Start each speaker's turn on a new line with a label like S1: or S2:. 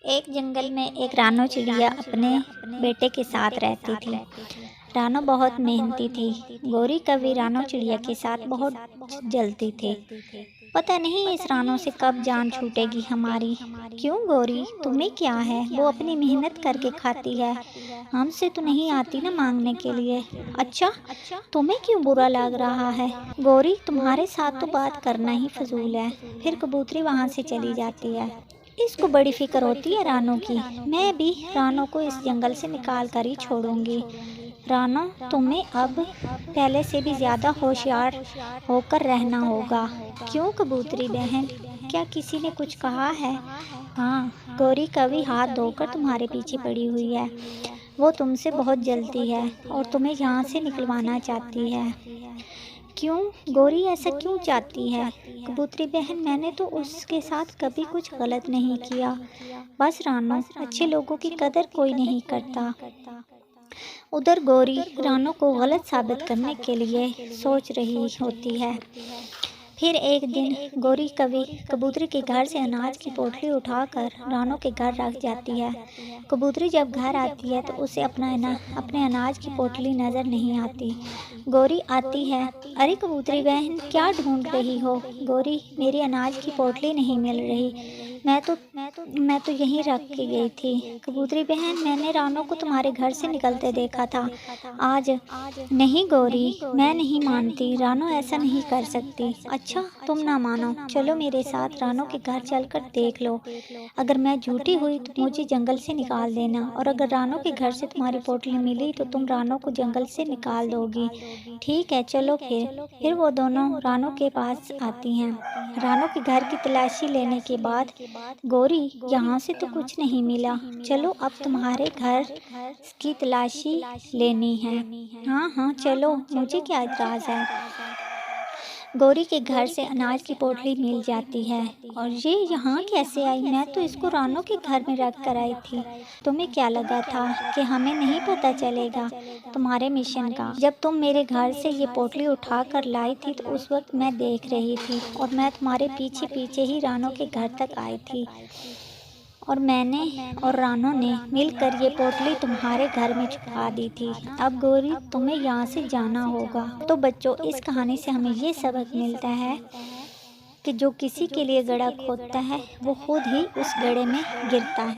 S1: एक जंगल में एक रानो चिड़िया अपने बेटे के साथ रहती थी। रानो बहुत मेहनती थी। गौरी कभी रानो चिड़िया के साथ बहुत जलती थी। पता नहीं इस रानो से कब जान छूटेगी हमारी। क्यों गौरी, तुम्हें क्या है? वो अपनी मेहनत करके खाती है, हमसे तो नहीं आती ना मांगने के लिए। अच्छा, तुम्हें क्यों बुरा लग रहा है? गौरी, तुम्हारे साथ तो बात करना ही फजूल है। फिर कबूतरी वहाँ से चली जाती है। इसको बड़ी फिक्र होती है रानो की। मैं भी रानो को इस जंगल से निकाल कर ही छोड़ूंगी। रानो, तुम्हें अब पहले से भी ज़्यादा होशियार होकर रहना होगा। क्यों कबूतरी बहन, क्या किसी ने कुछ कहा है? हाँ, गौरी कभी हाथ धोकर तुम्हारे पीछे पड़ी हुई है। वो तुमसे बहुत जलती है और तुम्हें यहाँ से निकलवाना चाहती है। क्यों गौरी, ऐसा क्यों चाहती है? कबूतरी बहन, मैंने तो उसके साथ कभी कुछ गलत नहीं किया। बस रानो, अच्छे लोगों की कदर कोई नहीं करता। उधर गौरी रानो को गलत साबित करने के लिए सोच रही होती है। फिर एक दिन गौरी कबूतरी के घर से अनाज की पोटली उठाकर रानो के घर रख जाती है। कबूतरी जब घर आती है तो उसे अपने अनाज की पोटली नज़र नहीं आती। गौरी आती है। अरे कबूतरी बहन, क्या ढूंढ रही हो? गौरी, मेरी अनाज की पोटली नहीं मिल रही। मैं तो यहीं रख के गई थी। कबूतरी बहन, मैंने रानो को तुम्हारे घर से निकलते देखा था आज। नहीं गौरी, मैं नहीं मानती। रानो ऐसा नहीं कर सकती। अच्छा, तुम ना मानो, चलो मेरे साथ रानो के घर चलकर देख लो। अगर मैं झूठी हुई तो मुझे जंगल से निकाल देना, और अगर रानो के घर से तुम्हारी पोटली मिली तो तुम रानो को जंगल से निकाल दोगी। ठीक है, चलो फिर वो दोनों रानो के पास आती हैं। रानो के घर की तलाशी लेने के बाद, गौरी, यहाँ से तो कुछ नहीं मिला। चलो अब तुम्हारे घर की तलाशी लेनी है। हाँ हाँ चलो, मुझे क्या इतराज़ है। गौरी के घर से अनाज की पोटली मिल जाती है। और ये यहाँ कैसे आई? मैं तो इसको रानो के घर में रख कर आई थी। तुम्हें क्या लगा था कि हमें नहीं पता चलेगा तुम्हारे मिशन का? जब तुम मेरे घर से ये पोटली उठा कर लाई थी तो उस वक्त मैं देख रही थी, और मैं तुम्हारे पीछे पीछे ही रानो के घर तक आई थी। और मैंने और रानो ने मिलकर ये पोटली तुम्हारे घर में छुपा दी थी। अब गौरी, तुम्हें यहाँ से जाना होगा। तो बच्चों, इस कहानी से हमें ये सबक मिलता है कि जो किसी के लिए गड्ढा खोदता है वो खुद ही उस गड्ढे में गिरता है।